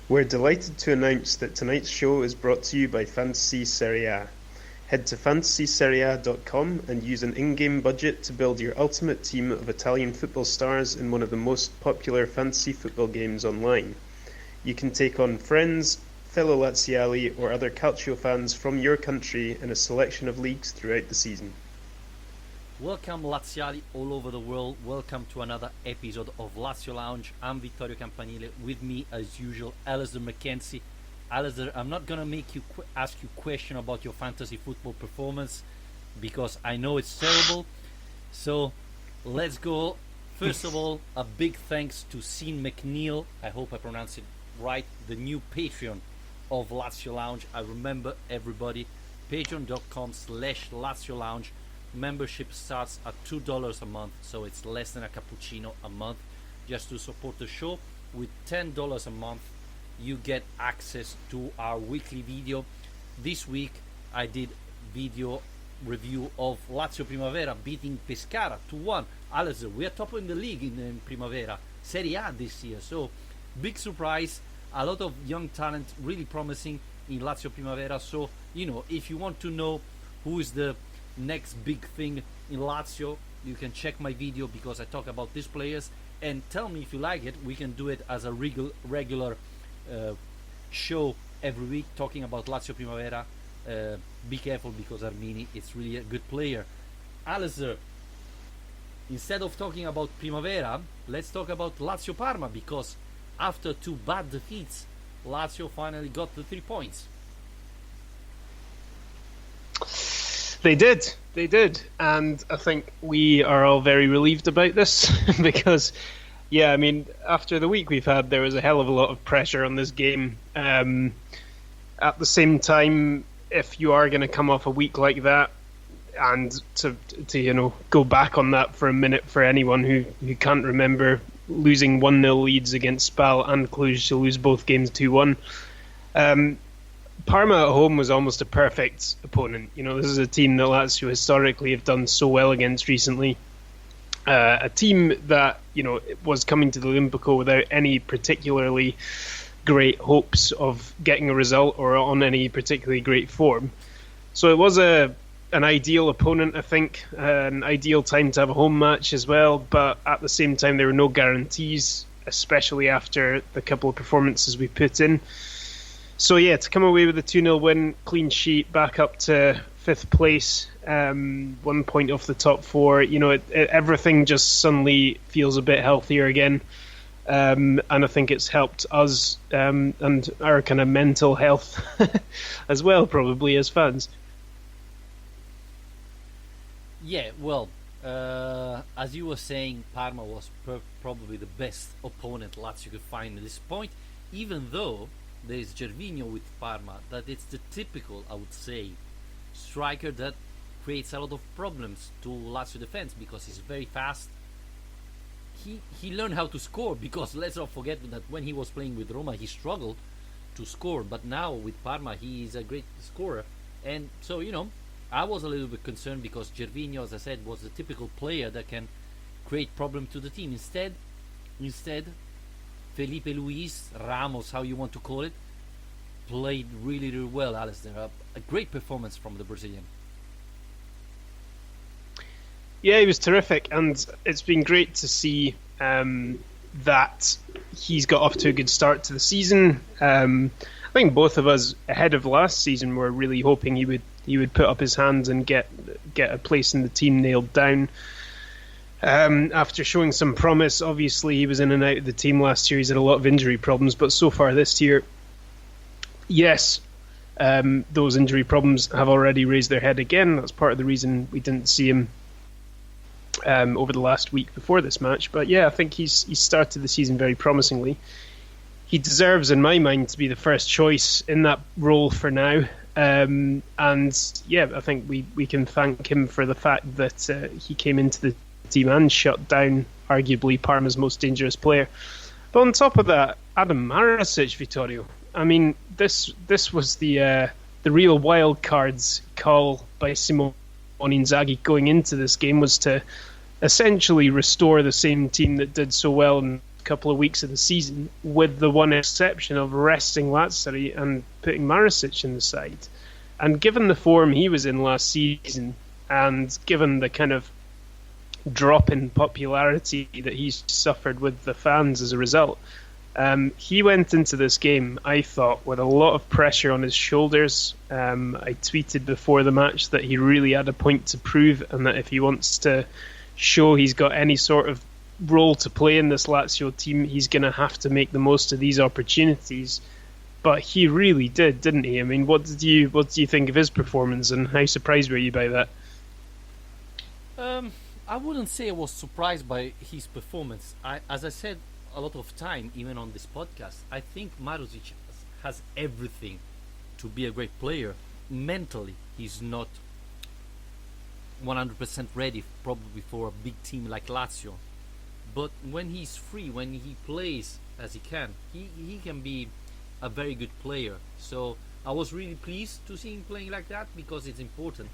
We're delighted to announce that tonight's show is brought to you by Fantasy Serie A. Head to fantasyseria.com and use an in-game budget to build your ultimate team of Italian football stars in one of the most popular fantasy football games online. You can take on friends, fellow Laziali or other Calcio fans from your country in a selection of leagues throughout the season. Welcome Laziali all over the world. Welcome to another episode of Lazio Lounge. I'm Vittorio Campanile. With me, as usual, Alasdair McKenzie. Alasdair, I'm not gonna make you ask you question about your fantasy football performance because I know it's terrible. So let's go. First of all, a big thanks to Sean McNeil. I hope I pronounce it right. The new Patreon of Lazio Lounge. I remember everybody. Patreon.com/Lazio Lounge. Membership starts at $2 a month, so it's less than a cappuccino a month just to support the show. With $10 a month you get access to our weekly video. This week I did video review of Lazio Primavera beating Pescara 2-1. Alasdair, we are top in the league in Primavera Serie A this year, so big surprise, a lot of young talent, really promising in Lazio Primavera. So if you want to know who is the next big thing in Lazio, you can check my video because I talk about these players, and tell me if you like it. We can do it as a regular show every week talking about Lazio Primavera. Be careful because Armini is really a good player. Alasdair, instead of talking about Primavera, let's talk about Lazio-Parma, because after two bad defeats, Lazio finally got the 3 points. They did, and I think we are all very relieved about this because, yeah, I mean, after the week we've had, there was a hell of a lot of pressure on this game. At the same time, if you are going to come off a week like that, and to go back on that for a minute for anyone who can't remember losing 1-0 leads against Spal and Cluj to lose both games 2-1. Parma at home was almost a perfect opponent. This is a team that Lazio historically have done so well against recently. A team that, was coming to the Olimpico without any particularly great hopes of getting a result or on any particularly great form. So it was an ideal opponent, I think, an ideal time to have a home match as well. But at the same time, there were no guarantees, especially after the couple of performances we put in. So yeah, to come away with a 2-0 win, clean sheet, back up to 5th place, 1 point off the top 4. Everything just suddenly feels a bit healthier again, and I think it's helped us and our kind of mental health as well, probably as fans. Yeah, well, as you were saying, Parma was probably the best opponent Lazio could find at this point, even though there is Gervinho with Parma, that it's the typical, I would say, striker that creates a lot of problems to Lazio defense because he's very fast. He learned how to score, because let's not forget that when he was playing with Roma he struggled to score, but now with Parma he is a great scorer. And so I was a little bit concerned because Gervinho, as I said, was the typical player that can create problem to the team. Instead Felipe Luis, Ramos, how you want to call it, played really, really well, Alasdair. A great performance from the Brazilian. Yeah, he was terrific, and it's been great to see that he's got off to a good start to the season. I think both of us, ahead of last season, were really hoping he would put up his hands and get a place in the team nailed down. After showing some promise, obviously he was in and out of the team last year. He's had a lot of injury problems, but so far this year, yes, those injury problems have already raised their head again. That's part of the reason we didn't see him over the last week before this match. But yeah, I think he's started the season very promisingly. He deserves, in my mind, to be the first choice in that role for now. And yeah, I think we can thank him for the fact that he came into the team and shut down arguably Parma's most dangerous player. But on top of that, Adam Marasic, Vittorio. I mean, this was the real wild cards call by Simone Inzaghi going into this game, was to essentially restore the same team that did so well in couple of weeks of the season, with the one exception of resting Lazzari and putting Marisic in the side. And given the form he was in last season, and given the kind of drop in popularity that he's suffered with the fans as a result, he went into this game, I thought, with a lot of pressure on his shoulders. I tweeted before the match that he really had a point to prove, and that if he wants to show he's got any sort of role to play in this Lazio team, he's going to have to make the most of these opportunities. But he really did, didn't he? I mean, what do you think of his performance, and how surprised were you by that? I wouldn't say I was surprised by his performance. As I said a lot of time, even on this podcast, I think Maruzic has everything to be a great player. Mentally, he's not 100% ready, probably, for a big team like Lazio. But when he's free, when he plays as he can be a very good player. So I was really pleased to see him playing like that, because it's important.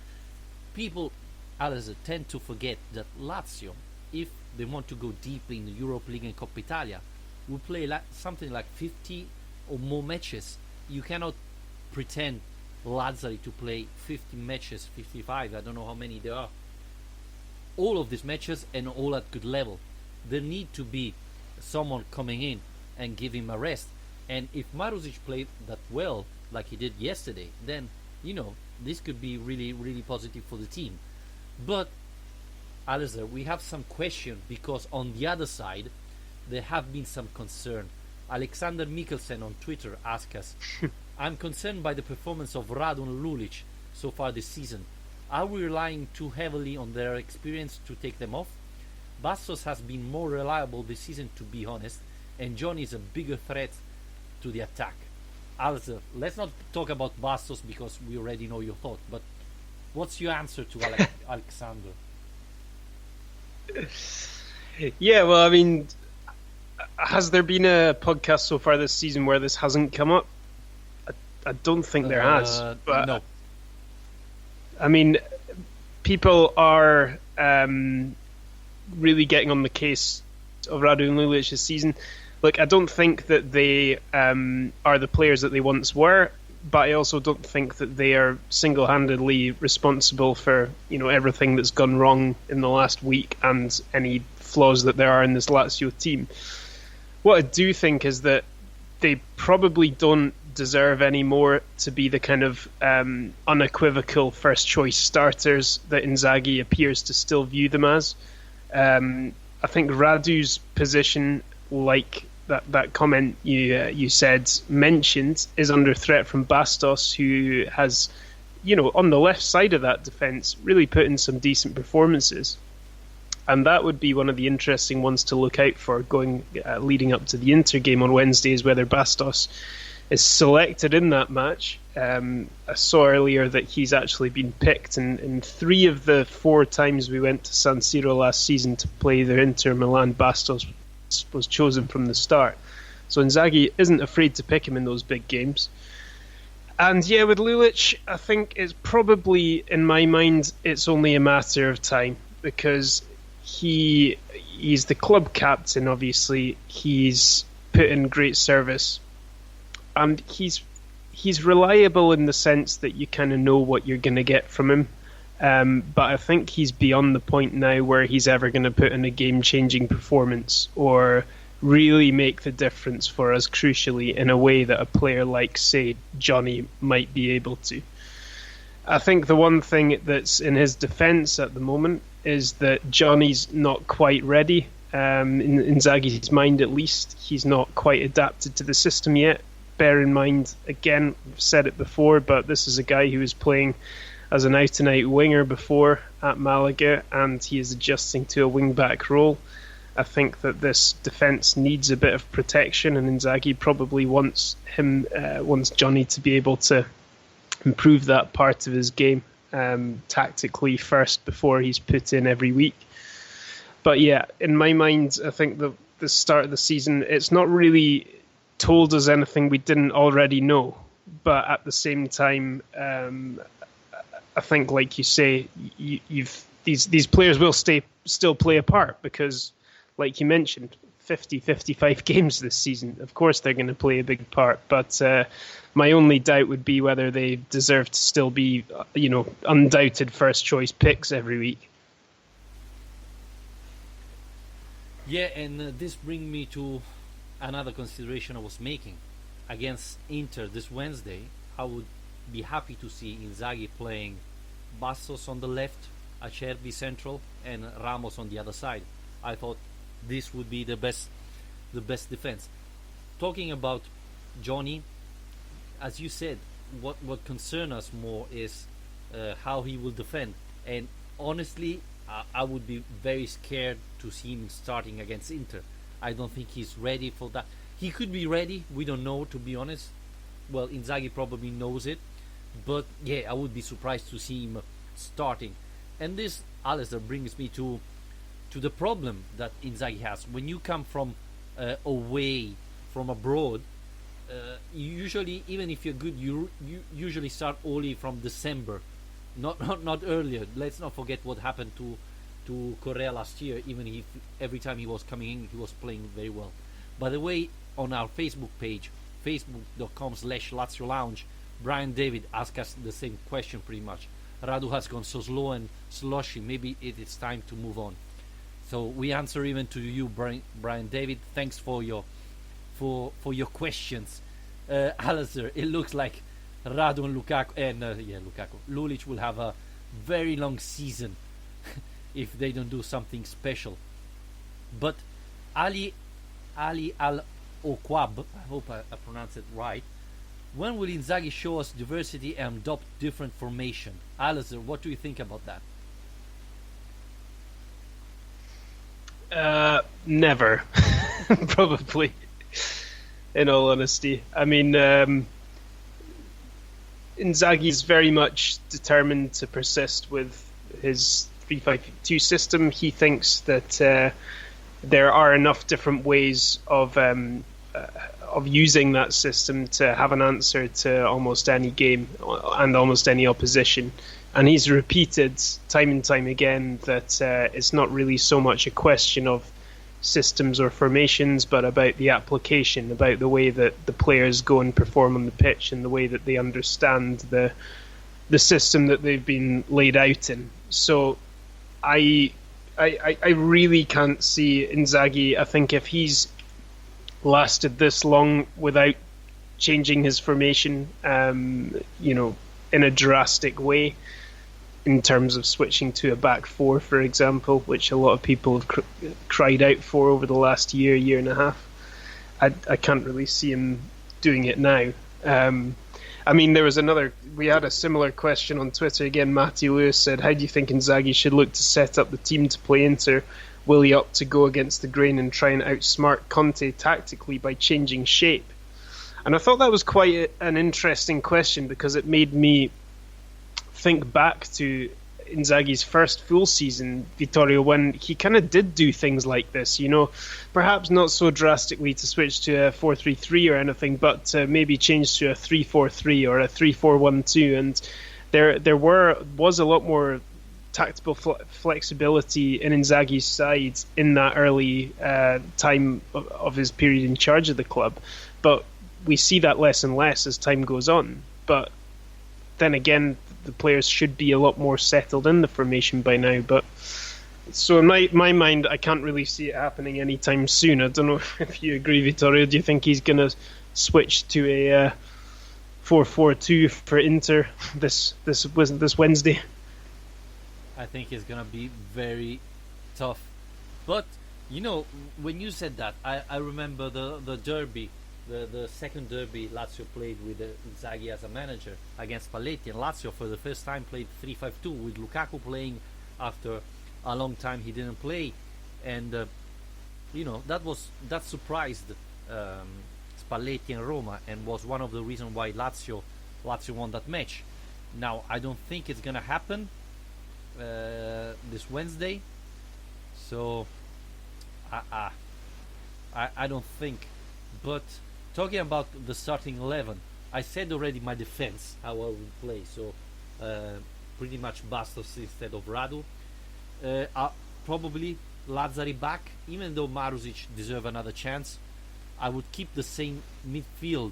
People, Alasdair, tend to forget that Lazio, if they want to go deep in the Europa League and Coppa Italia, will play something like 50 or more matches. You cannot pretend Lazzari to play 50 matches, 55, I don't know how many there are. All of these matches, and all at good level. There need to be someone coming in and give him a rest. And if Maruzic played that well, like he did yesterday, then, this could be really, really positive for the team. But, Alasdair, we have some question, because on the other side, there have been some concern. Alexander Mikkelsen on Twitter asked us, I'm concerned by the performance of Radu and Lulic so far this season. Are we relying too heavily on their experience to take them off? Bastos has been more reliable this season, to be honest, and John is a bigger threat to the attack. Alasdair, let's not talk about Bastos, because we already know your thought, but what's your answer to Alexander? Yeah, well, I mean, has there been a podcast so far this season where this hasn't come up? I don't think there has. But no. I mean, people are really getting on the case of Radu and Lulic this season. Look, I don't think that they are the players that they once were, but I also don't think that they are single-handedly responsible for everything that's gone wrong in the last week and any flaws that there are in this Lazio team. What I do think is that they probably don't deserve any more to be the kind of unequivocal first-choice starters that Inzaghi appears to still view them as. I think Radu's position, like that comment you said mentioned, is under threat from Bastos, who has, on the left side of that defence, really put in some decent performances. And that would be one of the interesting ones to look out for leading up to the Inter game on Wednesday, is whether Bastos is selected in that match. I saw earlier that he's actually been picked in 3 of the 4 times we went to San Siro last season to play the Inter Milan. Bastos was chosen from the start. So Inzaghi isn't afraid to pick him in those big games. And yeah, with Lulic, I think it's probably, in my mind, it's only a matter of time, because he's the club captain, obviously. He's put in great service. And he's reliable in the sense that you kind of know what you're going to get from him. But I think he's beyond the point now where he's ever going to put in a game-changing performance or really make the difference for us crucially in a way that a player like, say, Johnny might be able to. I think the one thing that's in his defence at the moment is that Johnny's not quite ready. In Inzaghi's mind, at least, he's not quite adapted to the system yet. Bear in mind, again, I've said it before, but this is a guy who was playing as an out-and-out winger before at Malaga, and he is adjusting to a wing-back role. I think that this defence needs a bit of protection, and Inzaghi probably wants Johnny to be able to improve that part of his game tactically first before he's put in every week. But yeah, in my mind, I think the start of the season, it's not really told us anything we didn't already know. But at the same time, I think, like you say, these players will still play a part because, like you mentioned, 50, 55 games this season. Of course, they're going to play a big part, but my only doubt would be whether they deserve to still be, undoubted first choice picks every week. Yeah, and this brings me to another consideration I was making. Against Inter this Wednesday, I would be happy to see Inzaghi playing Bastos on the left, Acerbi central, and Ramos on the other side. I thought this would be the best defense. Talking about Johnny, as you said, what concerns us more is how he will defend. And honestly, I would be very scared to see him starting against Inter. I don't think he's ready for that. He could be ready. We don't know, to be honest. Well, Inzaghi probably knows it. But yeah, I would be surprised to see him starting. And this, Alasdair, brings me to the problem that Inzaghi has. When you come from away, from abroad, you usually, even if you're good, you usually start only from December, not earlier. Let's not forget what happened to Correa last year. Even if every time he was coming in, he was playing very well. By the way, on our Facebook page, facebook.com/Lazio Lounge, Brian David asked us the same question pretty much. Radu has gone so slow and sloshy. Maybe it is time to move on. So we answer even to you, Brian David. Thanks for your questions, Alasdair. It looks like Radu and Lukaku, Lulic will have a very long season if they don't do something special. But Ali Al Okwab, I hope I pronounced it right. When will Inzaghi show us diversity and adopt different formation? Alasdair, what do you think about that? Never, probably. In all honesty, I mean, Inzaghi's very much determined to persist with his 3-5-2 system. He thinks that there are enough different ways of using that system to have an answer to almost any game and almost any opposition. And he's repeated time and time again that it's not really so much a question of systems or formations, but about the application, about the way that the players go and perform on the pitch and the way that they understand the system that they've been laid out in. So I really can't see Inzaghi. I think if he's lasted this long without changing his formation, in a drastic way, in terms of switching to a back four, for example, which a lot of people have cried out for over the last year and a half, I can't really see him doing it now. I mean, we had a similar question on Twitter again. Matty Lewis said, how do you think Inzaghi should look to set up the team to play Inter? Will he opt to go against the grain and try and outsmart Conte tactically by changing shape? And I thought that was quite an interesting question, because it made me think back to Inzaghi's first full season, Vittorio, when he kind of did do things like this, perhaps not so drastically to switch to a 4-3-3 or anything, but maybe change to a 3-4-3 or a 3-4-1-2, and there was a lot more tactical flexibility in Inzaghi's side in that early time of his period in charge of the club, but we see that less and less as time goes on. But then again, the players should be a lot more settled in the formation by now. But so in my mind, I can't really see it happening anytime soon. I don't know if you agree, Vittorio. Do you think he's going to switch to a 4-4-2 for Inter this Wednesday? I think it's going to be very tough. But, when you said that, I remember the derby, the second derby Lazio played with Inzaghi as a manager against Spalletti, and Lazio for the first time played 3-5-2 with Lukaku playing after a long time he didn't play, and that surprised Spalletti and Roma, and was one of the reasons why Lazio won that match. Now I don't think it's gonna happen this Wednesday, so I don't think. But talking about the starting 11, I said already my defense, how I would play. So pretty much Bastos instead of Radu. Probably Lazzari back, even though Marusic deserve another chance, I would keep the same midfield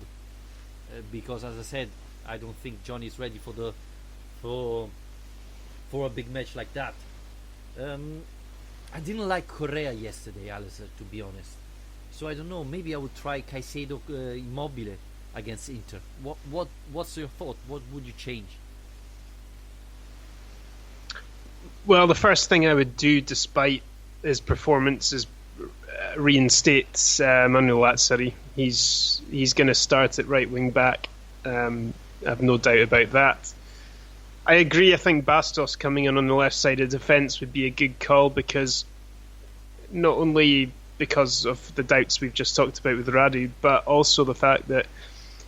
because, as I said, I don't think Johnny is ready for a big match like that. I didn't like Correa yesterday, Alasdair, to be honest. So I don't know. Maybe I would try Caicedo, Immobile against Inter. What's your thought? What would you change? Well, the first thing I would do, despite his performance, is reinstate Manuel Lazzari. He's going to start at right wing back. I have no doubt about that. I agree. I think Bastos coming in on the left side of defence would be a good call, because not only because of the doubts we've just talked about with Radu, but also the fact that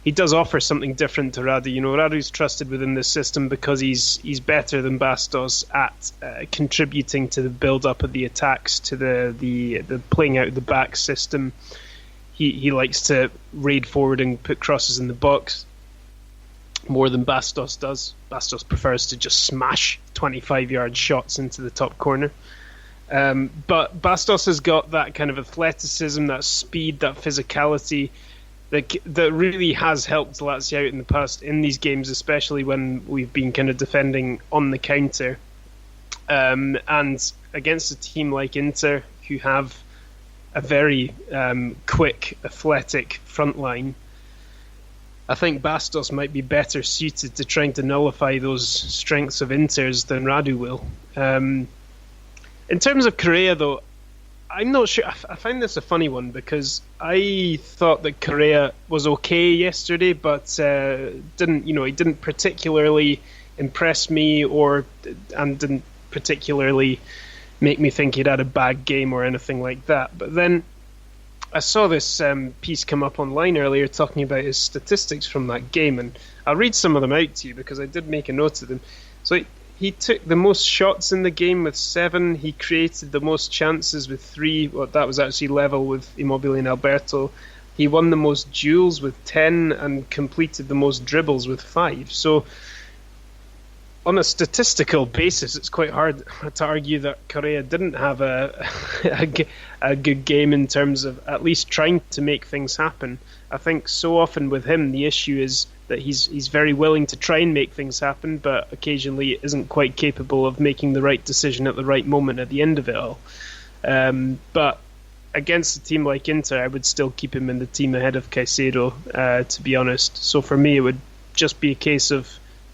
he does offer something different to Radu. You know, Radu's trusted within this system because he's better than Bastos at contributing to the build-up of the attacks, to the playing out of the back system. He likes to raid forward and put crosses in the box more than Bastos does. Bastos prefers to just smash 25-yard shots into the top corner. But Bastos has got that kind of athleticism, that speed, that physicality that really has helped Lazio out in the past in these games, especially when we've been kind of defending on the counter. And against a team like Inter, who have a very quick, athletic front line, I think Bastos might be better suited to trying to nullify those strengths of Inter's than Radu will. In terms of Correa, though, I'm not sure. I find this a funny one, because I thought that Correa was okay yesterday, but he didn't particularly impress me, and didn't particularly make me think he'd had a bad game or anything like that. But then I saw this piece come up online earlier talking about his statistics from that game, and I'll read some of them out to you because I did make a note of them. So he took the most shots in the game with 7. He created the most chances with 3. Well, that was actually level with Immobile and Alberto. He won the most duels with 10 and completed the most dribbles with 5. So on a statistical basis, it's quite hard to argue that Correa didn't have a good game in terms of at least trying to make things happen. I think so often with him, the issue is that he's very willing to try and make things happen, but occasionally isn't quite capable of making the right decision at the right moment at the end of it all. But against a team like Inter, I would still keep him in the team ahead of Caicedo, to be honest. So for me, it would just be a case of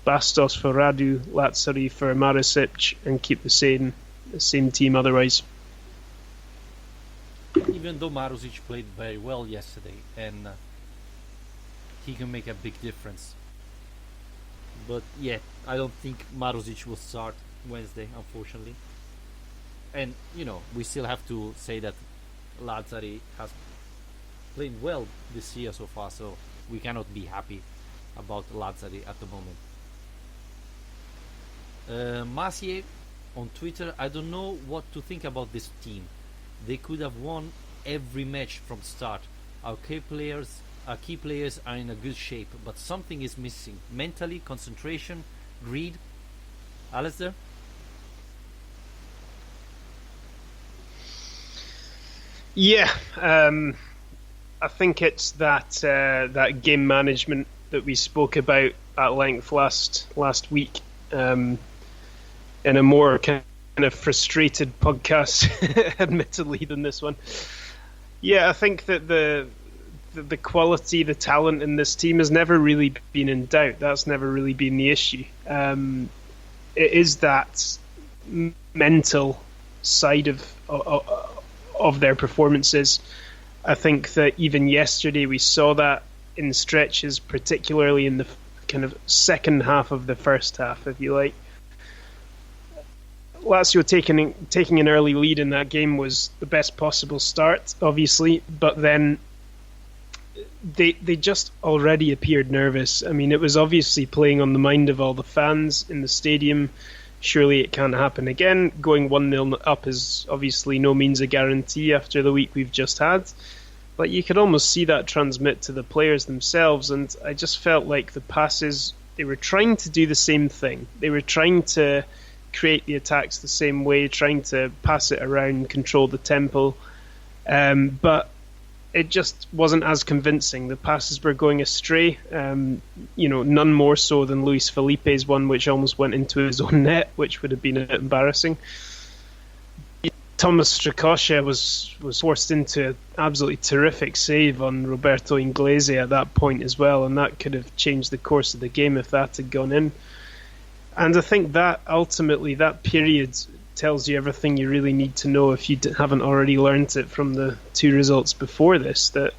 Bastos for Radu, Lazzari for Marusic, and keep the same team otherwise. Even though Marusic played very well yesterday, and he can make a big difference. But yeah, I don't think Marusic will start Wednesday, unfortunately. And, we still have to say that Lazzari has played well this year so far, so we cannot be happy about Lazzari at the moment. Massier on Twitter, I don't know what to think about this team. They could have won every match from start. Our key players are in a good shape, but something is missing. Mentally, concentration, greed. Alasdair? Yeah, I think it's that game management that we spoke about at length last week, in a more kind of frustrated podcast, admittedly, than this one. Yeah, I think that the quality, the talent in this team has never really been in doubt. That's never really been the issue. It is that mental side of their performances. I think that even yesterday we saw that in stretches, particularly in the kind of second half of the first half, if you like. Lazio taking an early lead in that game was the best possible start, obviously, but then they just already appeared nervous. I mean, it was obviously playing on the mind of all the fans in the stadium. Surely it can't happen again. Going 1-0 up is obviously no means a guarantee after the week we've just had. But you could almost see that transmit to the players themselves, and I just felt like the passes, they were trying to do the same thing. They were trying to create the attacks the same way, trying to pass it around, control the tempo. But it just wasn't as convincing. The passes were going astray, none more so than Luis Felipe's one, which almost went into his own net, which would have been a bit embarrassing. Thomas Strakosha was forced into an absolutely terrific save on Roberto Inglese at that point as well, and that could have changed the course of the game if that had gone in. And I think that ultimately, that period tells you everything you really need to know if you haven't already learnt it from the two results before this, that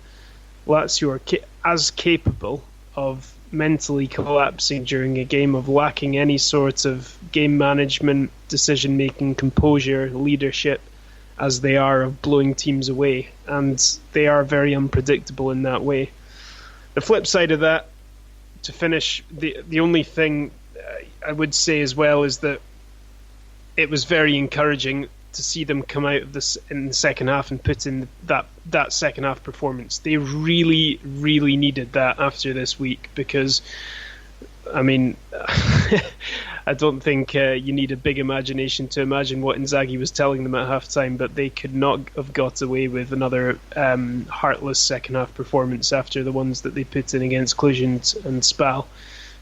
Lazio are as capable of mentally collapsing during a game, of lacking any sort of game management, decision-making, composure, leadership, as they are of blowing teams away. And they are very unpredictable in that way. The flip side of that, to finish, the only thing I would say as well is that it was very encouraging to see them come out of this in the second half and put in that second half performance. They really, really needed that after this week, because, I mean, I don't think you need a big imagination to imagine what Inzaghi was telling them at half-time, but they could not have got away with another heartless second half performance after the ones that they put in against Cluj and Spal.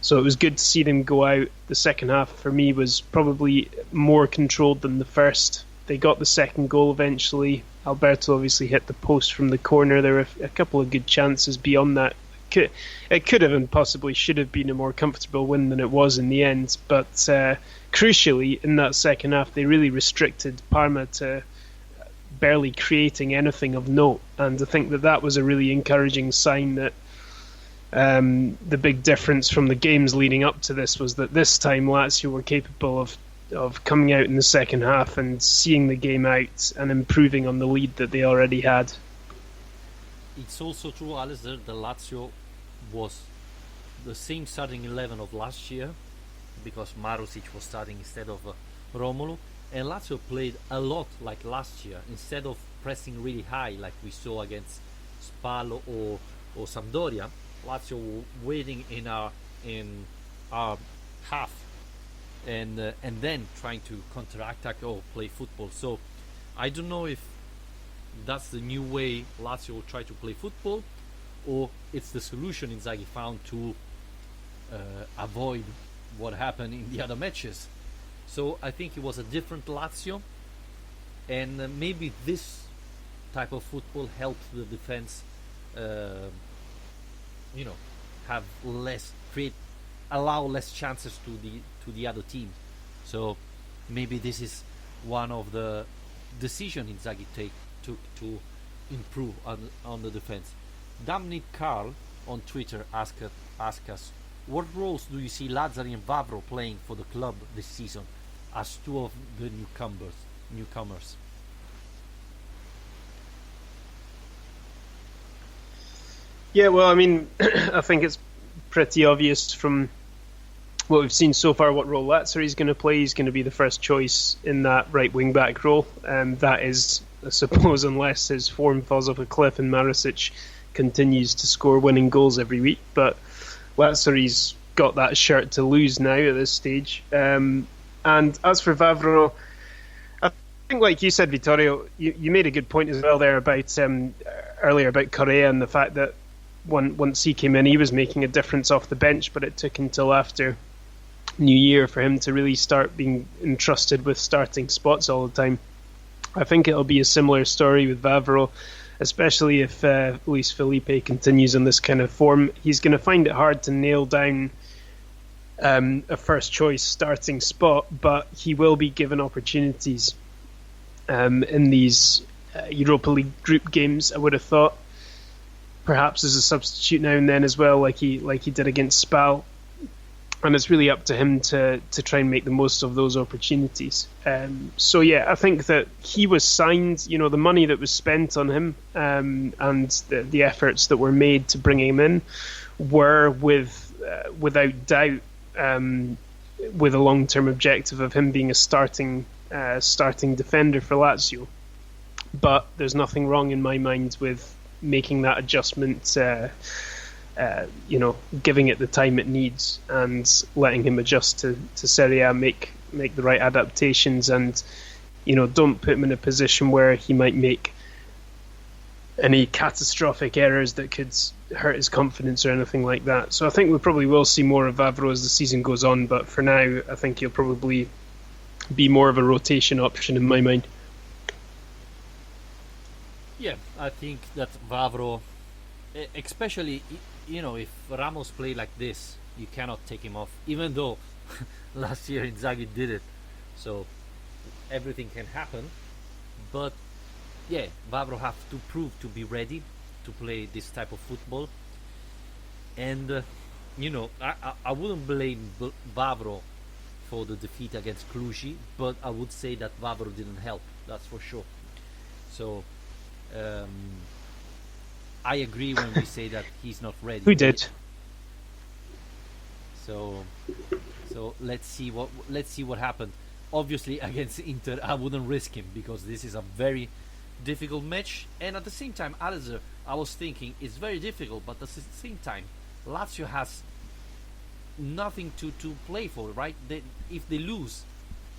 So it was good to see them go out. The second half, for me, was probably more controlled than the first. They got the second goal eventually. Alberto obviously hit the post from the corner. There were a couple of good chances beyond that. It could have and possibly should have been a more comfortable win than it was in the end. But crucially, in that second half, they really restricted Parma to barely creating anything of note. And I think that was a really encouraging sign that the big difference from the games leading up to this was that this time Lazio were capable of coming out in the second half and seeing the game out and improving on the lead that they already had. It's also true, Alasdair, the Lazio was the same starting 11 of last year, because Marusic was starting instead of Romelu, and Lazio played a lot like last year. Instead of pressing really high like we saw against Spal or Sampdoria, Lazio were waiting in our half and then trying to counter-attack or play football. So I don't know if that's the new way Lazio will try to play football, or it's the solution Inzaghi found to avoid what happened in the other matches. So I think it was a different Lazio, and maybe this type of football helped the defense have allow less chances to the other team. So maybe this is one of the decisions Inzaghi took to improve on the defense. Damnit Carl on Twitter asked us, what roles do you see Lazzari and Vavro playing for the club this season as two of the newcomers? Yeah, well, I mean, I think it's pretty obvious from what we've seen so far what role Lazzari's going to play. He's going to be the first choice in that right wing-back role. That is, I suppose, unless his form falls off a cliff and Marusic continues to score winning goals every week. But Lazzari's got that shirt to lose now at this stage. And as for Vavro, I think, like you said, Vittorio, you made a good point as well there about earlier about Correa and the fact that once he came in, he was making a difference off the bench, but it took until after New Year for him to really start being entrusted with starting spots all the time. I think it'll be a similar story with Vavro, especially if Luis Felipe continues on this kind of form. He's going to find it hard to nail down a first choice starting spot, but he will be given opportunities in these Europa League group games, I would have thought. Perhaps as a substitute now and then as well, like he did against Spal. And it's really up to him to try and make the most of those opportunities. So yeah, I think that he was signed, the money that was spent on him and the efforts that were made to bring him in were without doubt with a long-term objective of him being a starting defender for Lazio. But there's nothing wrong in my mind with making that adjustment, giving it the time it needs and letting him adjust to Serie A, make make the right adaptations, and don't put him in a position where he might make any catastrophic errors that could hurt his confidence or anything like that. So I think we probably will see more of Vavro as the season goes on, but for now I think he'll probably be more of a rotation option in my mind. Yeah, I think that Vavro, especially if Ramos play like this, you cannot take him off. Even though last year Inzaghi did it, so everything can happen. But yeah, Vavro have to prove to be ready to play this type of football. And I wouldn't blame Vavro for the defeat against Cluj, but I would say that Vavro didn't help. That's for sure. So. I agree when we say that he's not ready. Who did? So let's see what happened. Obviously, against Inter, I wouldn't risk him because this is a very difficult match. And at the same time, Alasdair, I was thinking it's very difficult, but at the same time, Lazio has nothing to play for, right? If they lose,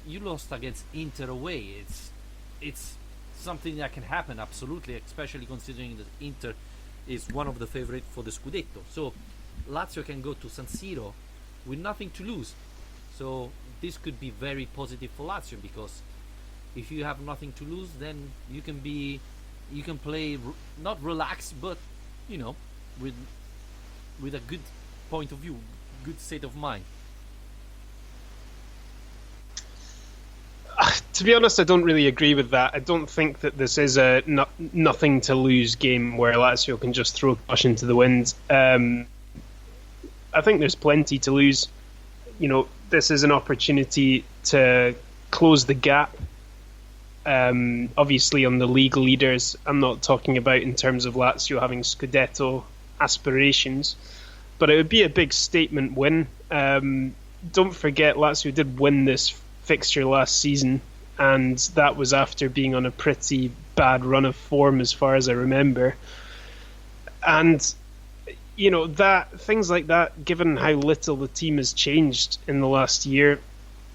you lost against Inter away. It's something that can happen, absolutely, especially considering that Inter is one of the favorites for the Scudetto. So Lazio can go to San Siro with nothing to lose. So this could be very positive for Lazio, because if you have nothing to lose, then you can play not relaxed, but with a good point of view, good state of mind. To be honest, I don't really agree with that. I don't think that this is a nothing to lose game where Lazio can just throw caution to the wind. I think there's plenty to lose. This is an opportunity to close the gap. Obviously, on the league leaders, I'm not talking about in terms of Lazio having Scudetto aspirations, but it would be a big statement win. Don't forget, Lazio did win this fixture last season, and that was after being on a pretty bad run of form as far as I remember. And that things like that, given how little the team has changed in the last year,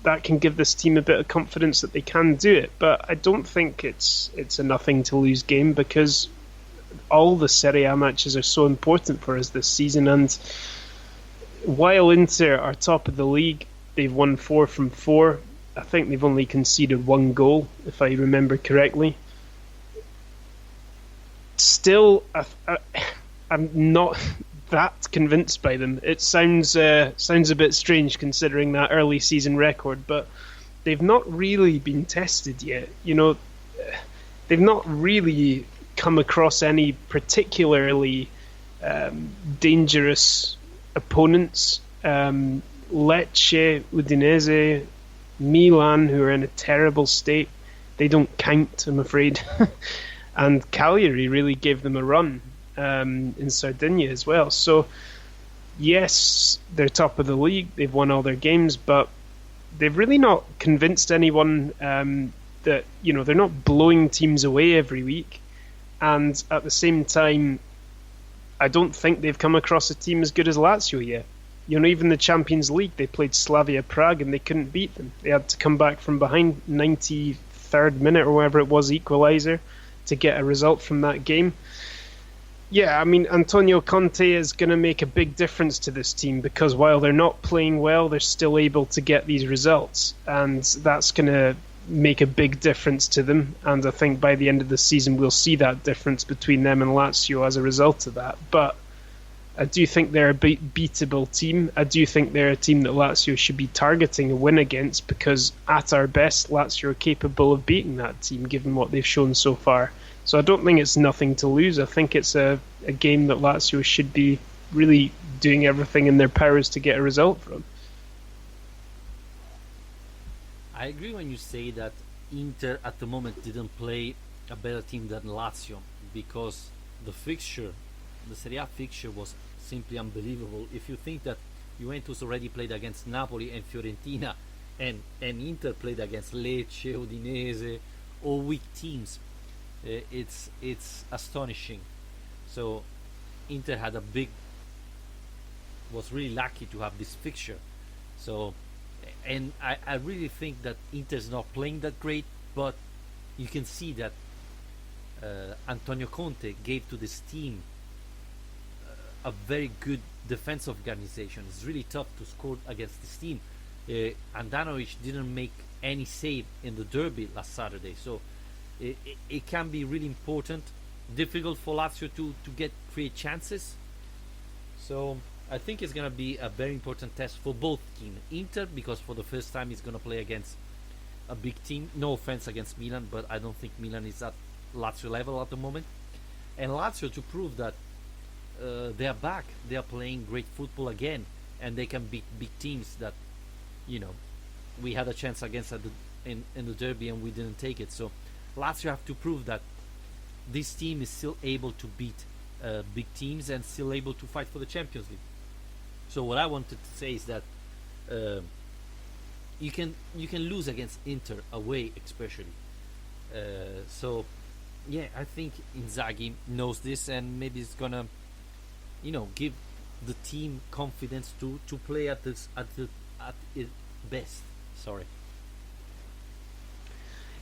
that can give this team a bit of confidence that they can do it. But I don't think it's a nothing to lose game, because all the Serie A matches are so important for us this season. And while Inter are top of the league, they've won 4 from 4. I think they've only conceded 1 goal, if I remember correctly. Still, I'm not that convinced by them. It sounds a bit strange considering that early season record, but they've not really been tested yet. They've not really come across any particularly dangerous opponents. Lecce, Udinese, Milan, who are in a terrible state, they don't count, I'm afraid. And Cagliari really gave them a run in Sardinia as well. So yes, they're top of the league, they've won all their games, but they've really not convinced anyone that they're not blowing teams away every week. And at the same time, I don't think they've come across a team as good as Lazio yet. Even the Champions League, they played Slavia Prague and they couldn't beat them. They had to come back from behind 93rd minute or whatever it was, equaliser, to get a result from that game. Yeah, I mean, Antonio Conte is going to make a big difference to this team, because while they're not playing well, they're still able to get these results. And that's going to make a big difference to them. And I think by the end of the season, we'll see that difference between them and Lazio as a result of that. But I do think they're a beatable team. I do think they're a team that Lazio should be targeting a win against, because at our best, Lazio are capable of beating that team, given what they've shown so far. So I don't think it's nothing to lose. I think it's a game that Lazio should be really doing everything in their powers to get a result from. I agree when you say that Inter at the moment didn't play a better team than Lazio, because the Serie A fixture was simply unbelievable. If you think that Juventus already played against Napoli and Fiorentina, and Inter played against Lecce, Udinese, all weak teams, it's astonishing. So Inter was really lucky to have this fixture. So and I really think that Inter's not playing that great, but you can see that Antonio Conte gave to this team a very good defensive organization. It's really tough to score against this team. Andanovic didn't make any save in the derby last Saturday, so it can be really important. Difficult for Lazio to create chances. So I think it's going to be a very important test for both teams. Inter, because for the first time he's going to play against a big team. No offense against Milan, but I don't think Milan is at Lazio level at the moment. And Lazio to prove that they are back. They are playing great football again, and they can beat big teams that, we had a chance against in the derby and we didn't take it. So Lazio have to prove that this team is still able to beat big teams and still able to fight for the Champions League. So what I wanted to say is that you can lose against Inter away, especially. So yeah, I think Inzaghi knows this, and maybe it's gonna give the team confidence to play at its best. Sorry.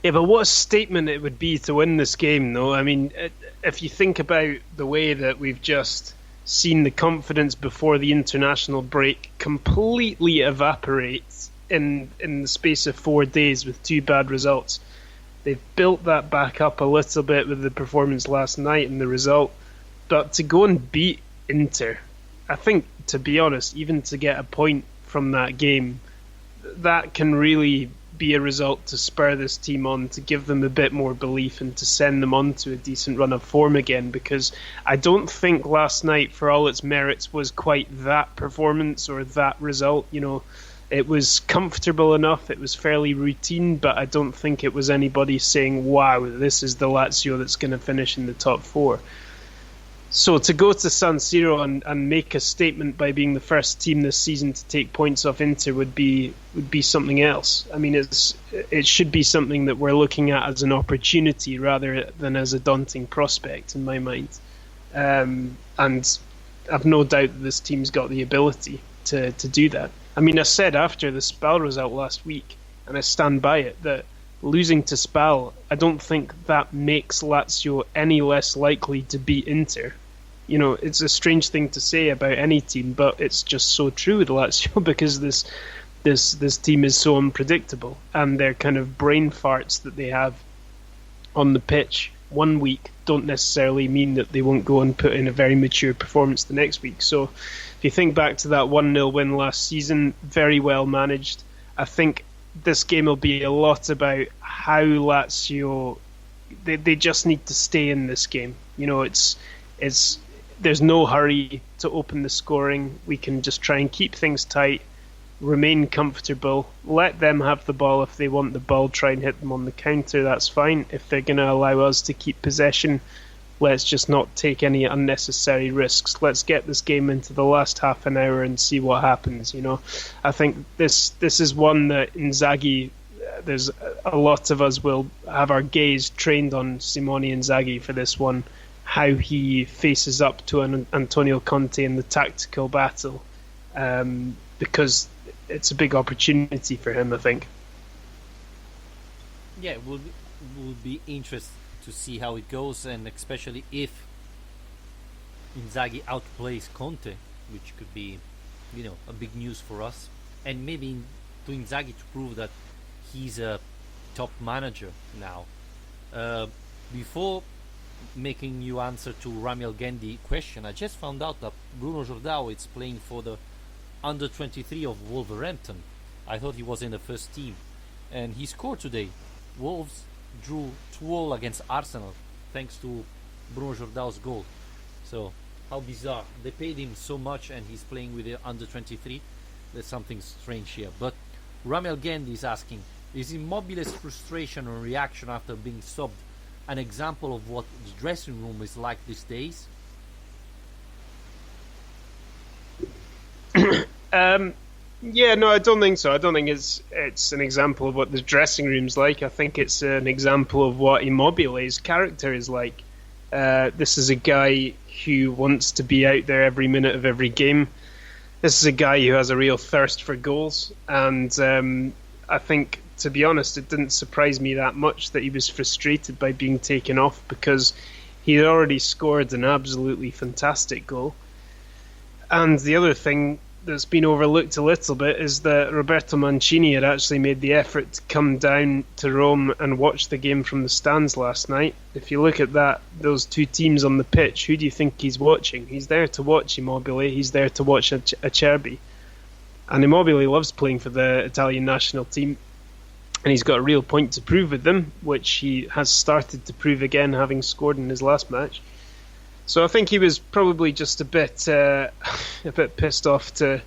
Yeah, but what a statement it would be to win this game, though. I mean, if you think about the way that we've just seen the confidence before the international break completely evaporate in the space of 4 days with 2 bad results. They've built that back up a little bit with the performance last night and the result. But to go and beat Inter, I think, to be honest, even to get a point from that game, that can really be a result to spur this team on, to give them a bit more belief and to send them on to a decent run of form again, because I don't think last night, for all its merits, was quite that performance or that result. It was comfortable enough, it was fairly routine, but I don't think it was anybody saying, wow, this is the Lazio that's going to finish in the top 4. So to go to San Siro and make a statement by being the first team this season to take points off Inter would be something else. I mean, it should be something that we're looking at as an opportunity rather than as a daunting prospect in my mind. And I've no doubt that this team's got the ability to do that. I mean, I said after the Spal result last week, and I stand by it, that losing to Spal, I don't think that makes Lazio any less likely to beat Inter. It's a strange thing to say about any team, but it's just so true with Lazio because this team is so unpredictable, and their kind of brain farts that they have on the pitch one week don't necessarily mean that they won't go and put in a very mature performance the next week. So if you think back to that 1-0 win last season, very well managed. I think this game will be a lot about how Lazio, they just need to stay in this game. There's no hurry to open the scoring. We can just try and keep things tight, remain comfortable, let them have the ball if they want the ball, try and hit them on the counter, that's fine. If they're going to allow us to keep possession, let's just not take any unnecessary risks. Let's get this game into the last half an hour and see what happens. I think this is one that Inzaghi, there's a lot of us will have our gaze trained on Simone Inzaghi for this one, how he faces up to an Antonio Conte in the tactical battle, because it's a big opportunity for him, I think. Yeah, it will be interesting to see how it goes, and especially if Inzaghi outplays Conte, which could be, a big news for us, and maybe to Inzaghi to prove that he's a top manager now. Before making you answer to Ramiel Gendi question, I just found out that Bruno Jordao is playing for the under 23 of Wolverhampton. I thought he was in the first team, and he scored today. Wolves drew 2-2 against Arsenal thanks to Bruno Jordao's goal. So how bizarre, they paid him so much and he's playing with the under 23. There's something strange here. But Ramiel Gendi is asking, is Immobile's frustration or reaction after being subbed an example of what the dressing room is like these days? Yeah, no, I don't think so. I don't think it's an example of what the dressing room's like. I think it's an example of what Immobile's character is like. This is a guy who wants to be out there every minute of every game. This is a guy who has a real thirst for goals, and I think, to be honest, it didn't surprise me that much that he was frustrated by being taken off, because he had already scored an absolutely fantastic goal. And the other thing that's been overlooked a little bit is that Roberto Mancini had actually made the effort to come down to Rome and watch the game from the stands last night. If you look at that, those two teams on the pitch, who do you think he's watching? He's there to watch Immobile, he's there to watch Acerbi. And Immobile loves playing for the Italian national team, and he's got a real point to prove with them, which he has started to prove again, having scored in his last match. So I think he was probably just a bit pissed off to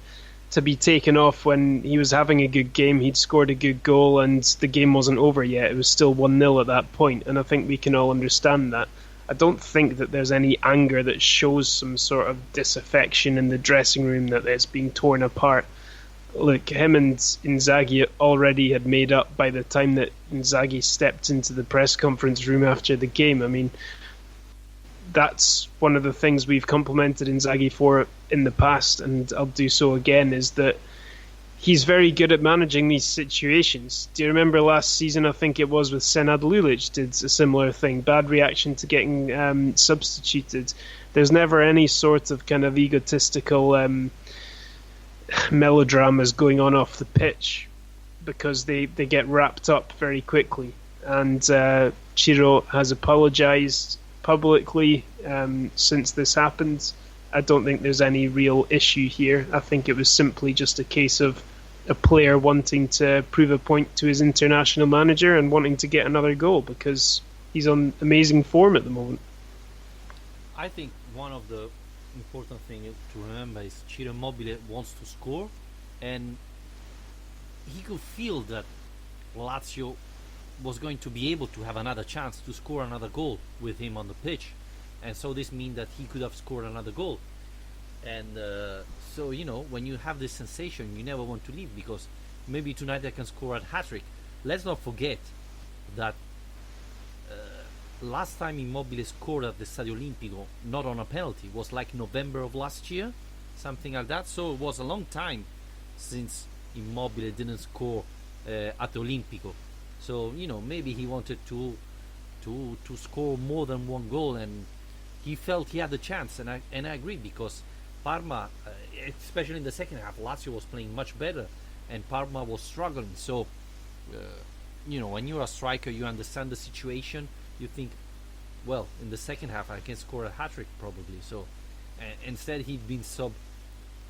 be taken off when he was having a good game. He'd scored a good goal and the game wasn't over yet. It was still 1-0 at that point, and I think we can all understand that. I don't think that there's any anger that shows some sort of disaffection in the dressing room, that it's being torn apart. Look, him and Inzaghi already had made up by the time that Inzaghi stepped into the press conference room after the game. I mean, that's one of the things we've complimented Inzaghi for in the past, and I'll do so again, is that he's very good at managing these situations. Do you remember last season, I think it was, with Senad Lulic did a similar thing, bad reaction to getting substituted. There's never any sort of kind of egotistical melodramas going on off the pitch, because they get wrapped up very quickly. And Ciro has apologised publicly since this happened. I don't think there's any real issue here. I think it was simply just a case of a player wanting to prove a point to his international manager and wanting to get another goal, because he's on amazing form at the moment. I think one of the important things to remember is Ciro Immobile wants to score, and he could feel that Lazio was going to be able to have another chance to score another goal with him on the pitch, and so this means that he could have scored another goal. And so, you know, when you have this sensation, you never want to leave, because maybe tonight I can score a hat-trick. Let's not forget that last time Immobile scored at the Stadio Olimpico, not on a penalty, was like November of last year, something like that. So it was a long time since Immobile didn't score at the Olimpico. So, you know, maybe he wanted to score more than one goal, and he felt he had the chance. And I agree, because Parma, especially in the second half, Lazio was playing much better, and Parma was struggling. So, you know, when you're a striker, you understand the situation. You think, well, in the second half I can score a hat-trick probably. So instead he'd been sub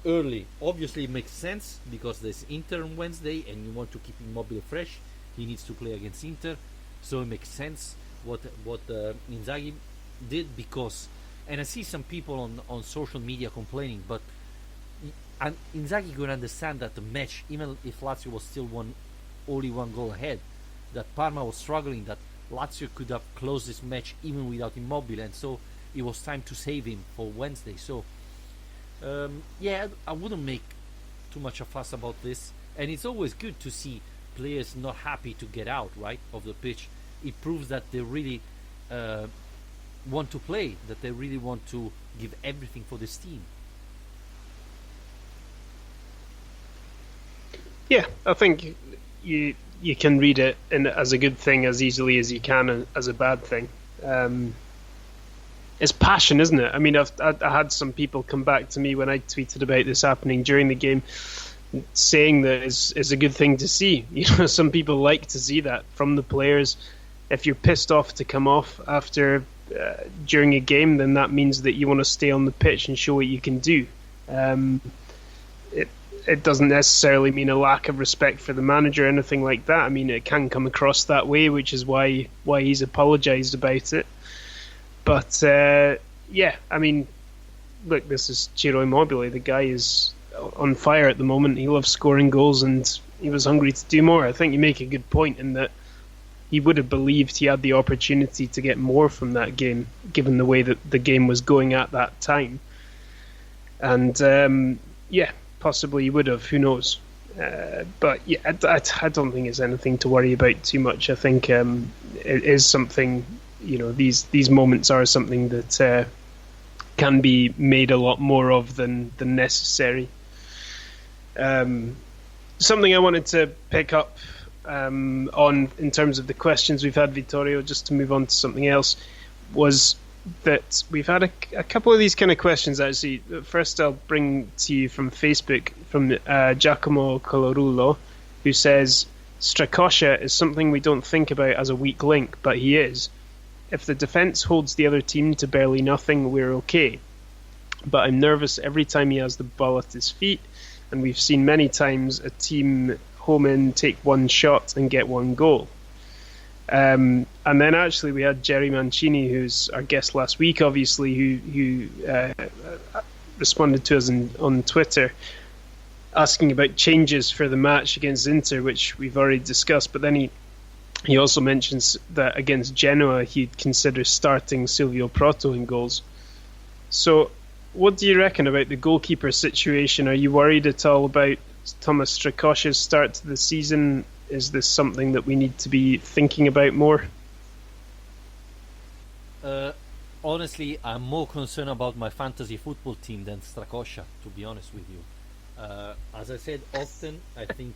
early. Obviously it makes sense, because there's Inter on Wednesday and you want to keep Immobile fresh. He needs to play against Inter, so it makes sense what Inzaghi did, because, and I see some people on social media complaining, but and Inzaghi could understand that the match, even if Lazio was still only one goal ahead, that Parma was struggling, that Lazio could have closed this match even without Immobile, and so it was time to save him for Wednesday. So yeah, I wouldn't make too much a fuss about this, and it's always good to see players not happy to get out, right, of the pitch. It proves that they really want to play, that they really want to give everything for this team. Yeah, I think you can read it as a good thing as easily as you can as a bad thing. It's passion, isn't it? I mean, I had some people come back to me when I tweeted about this happening during the game, saying that it's a good thing to see. You know, some people like to see that from the players. If you're pissed off to come off after during a game, then that means that you want to stay on the pitch and show what you can do. It doesn't necessarily mean a lack of respect for the manager or anything like that. I mean, it can come across that way, which is why he's apologised about it. But yeah, I mean, look, this is Ciro Immobile. The guy is on fire at the moment. He loves scoring goals, and he was hungry to do more. I think you make a good point in that he would have believed he had the opportunity to get more from that game, given the way that the game was going at that time. And yeah, possibly he would have. Who knows? But yeah, I don't think it's anything to worry about too much. I think it is something. You know, these moments are something that can be made a lot more of than necessary. Something I wanted to pick up on in terms of the questions we've had, Vittorio, just to move on to something else, was that we've had a couple of these kind of questions, actually. First, I'll bring to you from Facebook, from Giacomo Colorullo, who says, Strakosha is something we don't think about as a weak link, but he is. If the defence holds the other team to barely nothing, we're okay. But I'm nervous every time he has the ball at his feet, and we've seen many times a team home in take one shot and get one goal. And then actually we had Jerry Mancini, who's our guest last week, obviously, who responded to us on Twitter, asking about changes for the match against Inter, which we've already discussed. But then he also mentions that against Genoa he'd consider starting Silvio Proto in goals. So what do you reckon about the goalkeeper situation? Are you worried at all about Thomas Strakosha's start to the season? Is this something that we need to be thinking about more? Honestly, I'm more concerned about my fantasy football team than Strakosha, to be honest with you. As I said often, I think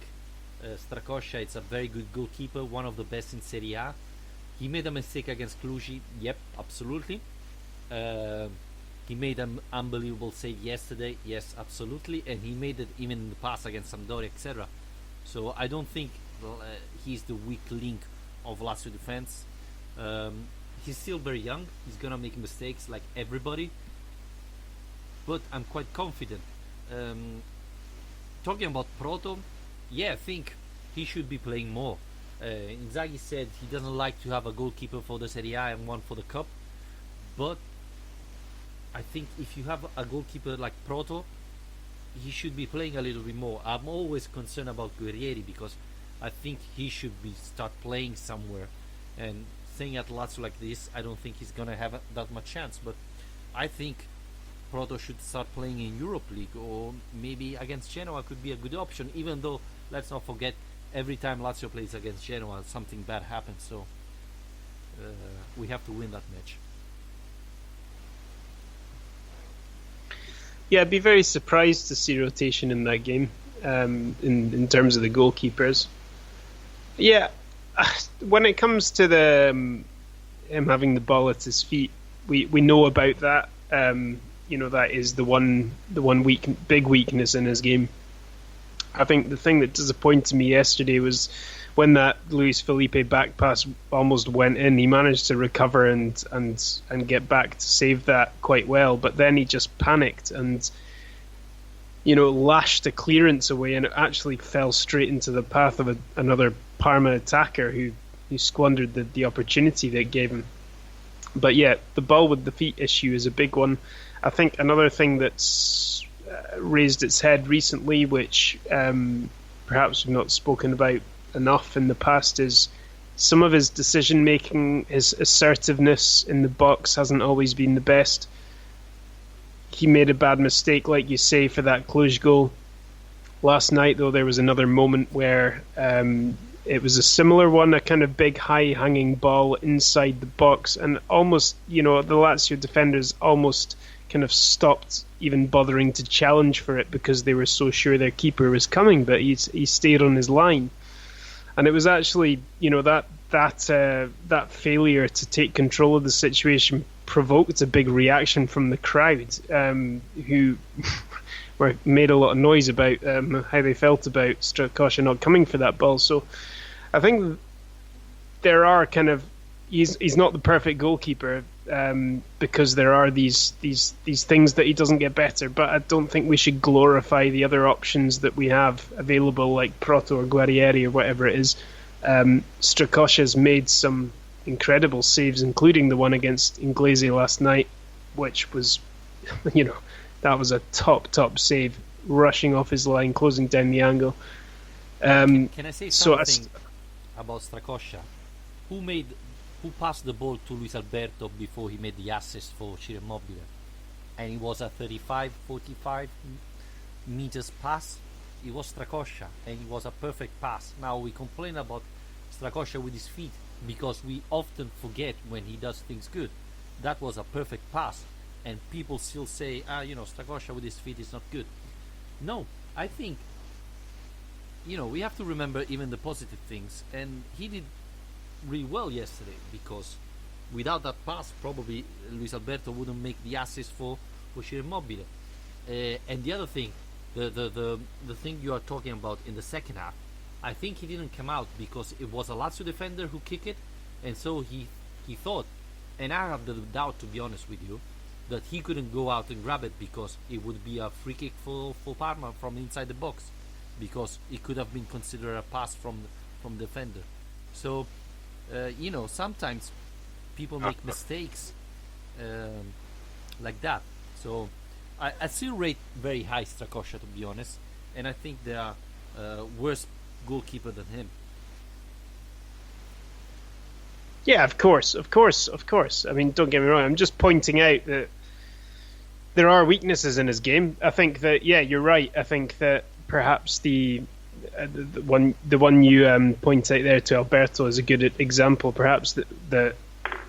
Strakosha is a very good goalkeeper, one of the best in Serie A. He made a mistake against Cluj, yep, absolutely. He made an unbelievable save yesterday, yes, absolutely. And he made it even in the past against Sampdoria, etc. So I don't think he's the weak link of Lazio defense. He's still very young. He's gonna make mistakes like everybody, but I'm quite confident. Talking about Proto, yeah, I think he should be playing more. Inzaghi said he doesn't like to have a goalkeeper for the Serie A and one for the Cup, but I think if you have a goalkeeper like Proto, he should be playing a little bit more. I'm always concerned about Guerrieri because I think he should start playing somewhere. And staying at Lazio like this, I don't think he's gonna have that much chance. But I think Proto should start playing in Europe League, or maybe against Genoa could be a good option. Even though, let's not forget, every time Lazio plays against Genoa, something bad happens. So we have to win that match. Yeah, I'd be very surprised to see rotation in that game, in terms of the goalkeepers. Yeah, when it comes to him having the ball at his feet, we know about that. That is the one big weakness in his game. I think the thing that disappointed me yesterday was when that Luis Felipe back pass almost went in. He managed to recover and get back to save that quite well, but then he just panicked and lashed a clearance away, and it actually fell straight into the path of another Parma attacker who squandered the opportunity they gave him. But yeah, the ball with the feet issue is a big one. I think another thing that's raised its head recently, which perhaps we've not spoken about enough in the past, is some of his decision making, his assertiveness in the box hasn't always been the best. He made a bad mistake, like you say, for that Cluj goal. Last night, though, there was another moment where it was a similar one, a kind of big high-hanging ball inside the box, and almost, the Lazio defenders almost kind of stopped even bothering to challenge for it because they were so sure their keeper was coming, but he stayed on his line. And it was actually, that failure to take control of the situation provoked a big reaction from the crowd, who made a lot of noise about how they felt about Strakosha not coming for that ball. So I think there are he's not the perfect goalkeeper, because there are these things that he doesn't get better, but I don't think we should glorify the other options that we have available, like Proto or Guerrieri or whatever it is. Strakosha's made some incredible saves, including the one against Inglese last night, which was, that was a top save, rushing off his line, closing down the angle. Can I say something about Strakosha? Who passed the ball to Luis Alberto before he made the assist for Immobile? And it was a 45 meters pass. It was Strakosha, and it was a perfect pass. Now we complain about Strakosha with his feet because we often forget when he does things good. That was a perfect pass, and people still say, Strakosha with his feet is not good. No, I think we have to remember even the positive things, and he did really well yesterday because without that pass, probably Luis Alberto wouldn't make the assist for Immobile. And the other thing, the thing you are talking about in the second half, I think he didn't come out because it was a Lazio defender who kicked it, and so he thought, and I have the doubt, to be honest with you, that he couldn't go out and grab it because it would be a free kick for Parma from inside the box, because it could have been considered a pass from defender. So sometimes people make mistakes like that. So I still rate very high Strakosha, to be honest, and I think there are worse goalkeeper than him. Yeah, of course. I mean, don't get me wrong. I'm just pointing out that there are weaknesses in his game. I think that, yeah, you're right. I think that perhaps the one you point out there to Alberto is a good example. Perhaps that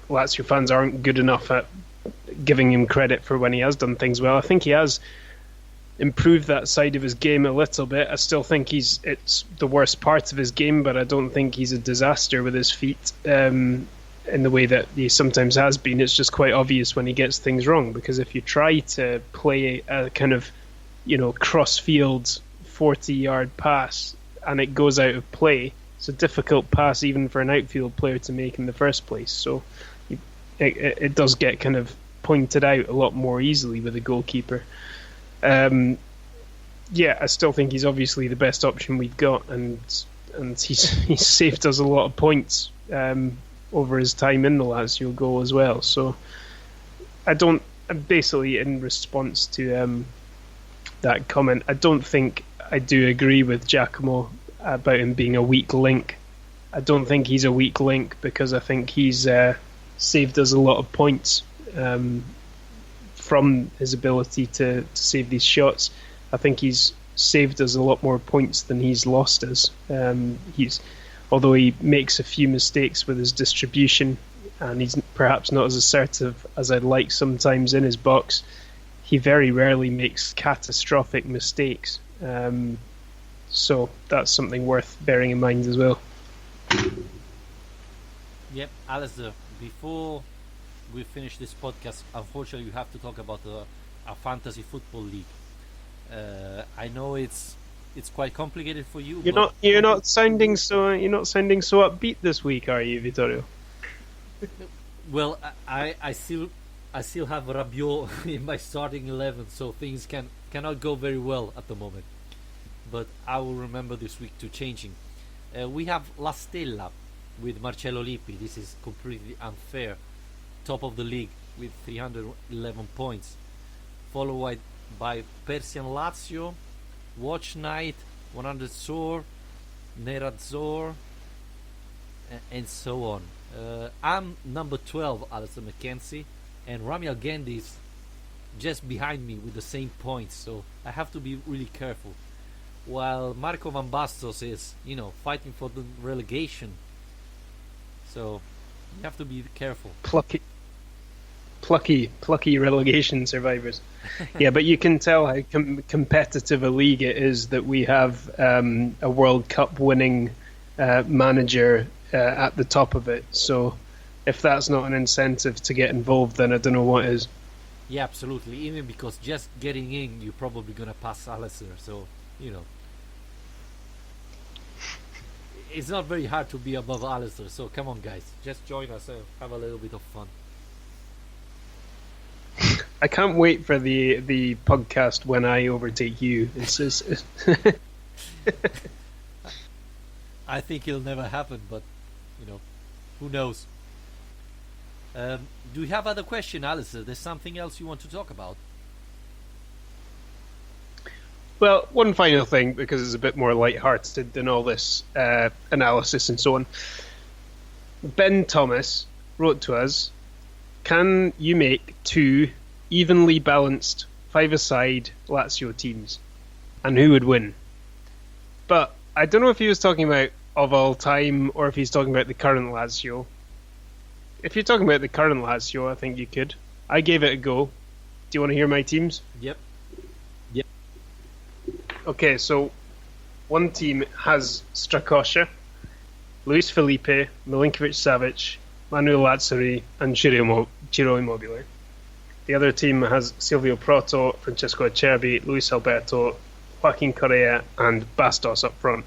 Lazio fans aren't good enough at giving him credit for when he has done things well. I think he has improved that side of his game a little bit. I still think it's the worst part of his game, but I don't think he's a disaster with his feet in the way that he sometimes has been. It's just quite obvious when he gets things wrong, because if you try to play a kind of cross-field 40-yard pass and it goes out of play, it's a difficult pass even for an outfield player to make in the first place. So it does get kind of pointed out a lot more easily with a goalkeeper. I still think he's obviously the best option we've got, and he's saved us a lot of points over his time in the Lazio goal as well. So basically in response to that comment, I don't think I do agree with Giacomo about him being a weak link. I don't think he's a weak link because I think he's saved us a lot of points from his ability to save these shots. I think he's saved us a lot more points than he's lost us. Although he makes a few mistakes with his distribution and he's perhaps not as assertive as I'd like sometimes in his box, he very rarely makes catastrophic mistakes. So that's something worth bearing in mind as well. Yep, Alasdair, before we finish this podcast, unfortunately we have to talk about a fantasy football league. I know it's quite complicated for you. You're not sounding so upbeat this week, are you, Vittorio? Well, I still have Rabiot in my starting 11, so things cannot go very well at the moment. But I will remember this week to changing. We have La Stella with Marcello Lippi. This is completely unfair. Top of the league with 311 points, followed by Persian Lazio, Watch Night, 100 Zor, Nerazzor, and so on. I'm number 12, Alistair McKenzie, and Rami Algendi is just behind me with the same points, so I have to be really careful. While Marco Van Bastos is, fighting for the relegation, so you have to be careful. Plucky relegation survivors. Yeah, but you can tell how competitive a league it is that we have a World Cup winning manager at the top of it. So if that's not an incentive to get involved, then I don't know what is. Yeah, absolutely. Even because just getting in, you're probably going to pass Alasdair. So, it's not very hard to be above Alasdair. So come on, guys. Just join us and have a little bit of fun. I can't wait for the podcast when I overtake you. I think it'll never happen, but who knows? Do you have other question, Alasdair? There's something else you want to talk about? Well, one final thing, because it's a bit more light-hearted than all this analysis and so on. Ben Thomas wrote to us, can you make 2 evenly balanced 5-a-side Lazio teams? And who would win? But I don't know if he was talking about of all time or if he's talking about the current Lazio. If you're talking about the current Lazio, I think you could. I gave it a go. Do you want to hear my teams? Yep. Okay, so one team has Strakosha, Luis Felipe, Milinkovic-Savic, Manuel Lazzari, and Ciro Immobile. The other team has Silvio Proto, Francesco Acerbi, Luis Alberto, Joaquin Correa, and Bastos up front.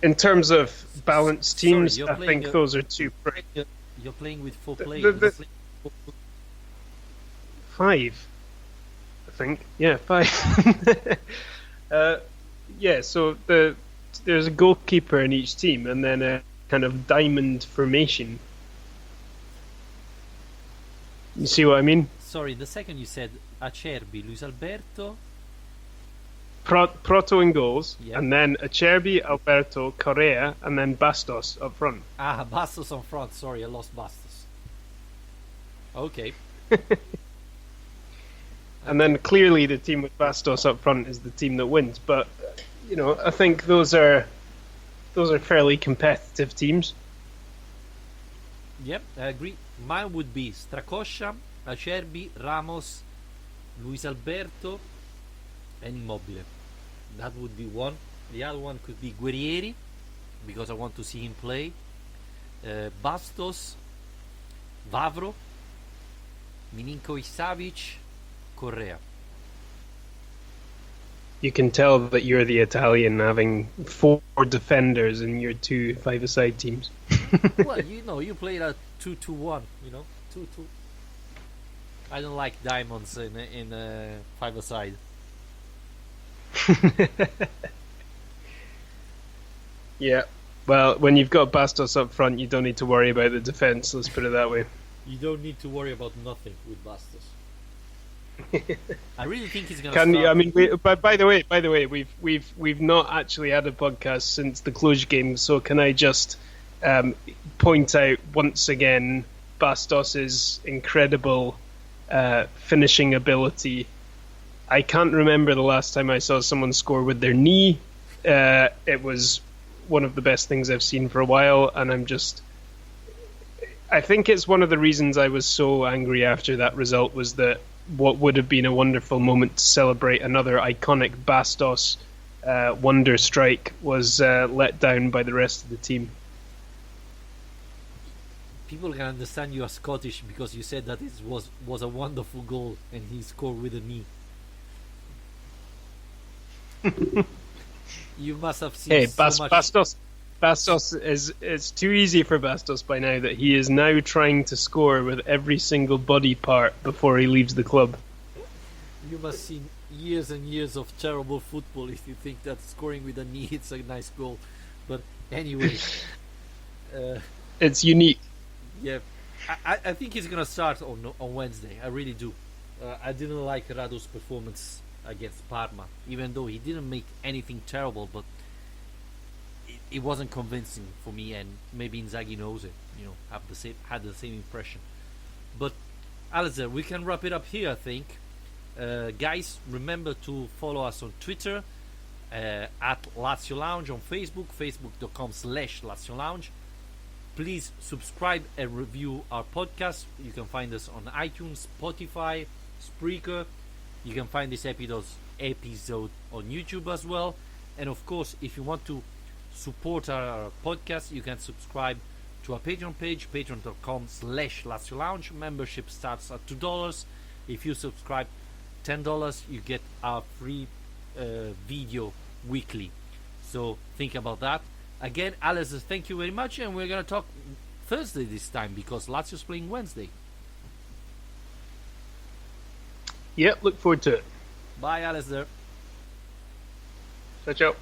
In terms of balanced teams, I think those are two. You're playing with 4 players. 5, I think. Yeah, 5. So there's a goalkeeper in each team, and then a kind of diamond formation. You see what I mean? Sorry, the second you said Acerbi, Luis Alberto. Proto in goals, Yep. and then Acerbi, Alberto, Correa, and then Bastos up front. Bastos on front. Sorry, I lost Bastos. Okay. And then clearly the team with Bastos up front is the team that wins. But I think those are fairly competitive teams. Yep, I agree. Mine would be Strakosha, Acerbi, Ramos, Luis Alberto, and Immobile. That would be one. The other one could be Guerrieri, because I want to see him play. Bastos, Vavro, Milinkovic-Savic, Correa. You can tell that you're the Italian having 4 defenders in your 2 5-a-side teams. Well, you played a 2-2-1. 2-2. I don't like diamonds in 5-a-side. Yeah. Well, when you've got Bastos up front, you don't need to worry about the defence. Let's put it that way. You don't need to worry about nothing with Bastos. I really think he's gonna. But by the way, we've not actually had a podcast since the Cluj game. So can I just point out once again Bastos' incredible finishing ability. I can't remember the last time I saw someone score with their knee. It was one of the best things I've seen for a while, and I think it's one of the reasons I was so angry after that result was that what would have been a wonderful moment to celebrate another iconic Bastos wonder strike was let down by the rest of the team. People can understand you are Scottish because you said that it was a wonderful goal and he scored with a knee. You must have seen much. Bastos it's too easy for Bastos by now that he is now trying to score with every single body part before he leaves the club. You must have seen years and years of terrible football if you think that scoring with a knee it's a nice goal. But anyway, it's unique. Yeah, I think he's gonna start on Wednesday. I really do. I didn't like Rado's performance against Parma, even though he didn't make anything terrible, but it wasn't convincing for me, and maybe Inzaghi knows it. Had the same impression. But Alasdair, we can wrap it up here, I think. Guys, remember to follow us on Twitter at Lazio Lounge, on Facebook, facebook.com/Lazio Lounge. Please subscribe and review our podcast. You can find us on iTunes, Spotify, Spreaker. You can find this episode on YouTube as well. And of course, if you want to support our podcast, you can subscribe to our Patreon page, patreon.com/Lazio Lounge. Membership starts at $2. If you subscribe $10, you get our free video weekly. So think about that. Again, Alasdair, thank you very much, and we're going to talk Thursday this time because Lazio's playing Wednesday. Yep, look forward to it. Bye, Alasdair. Ciao, ciao.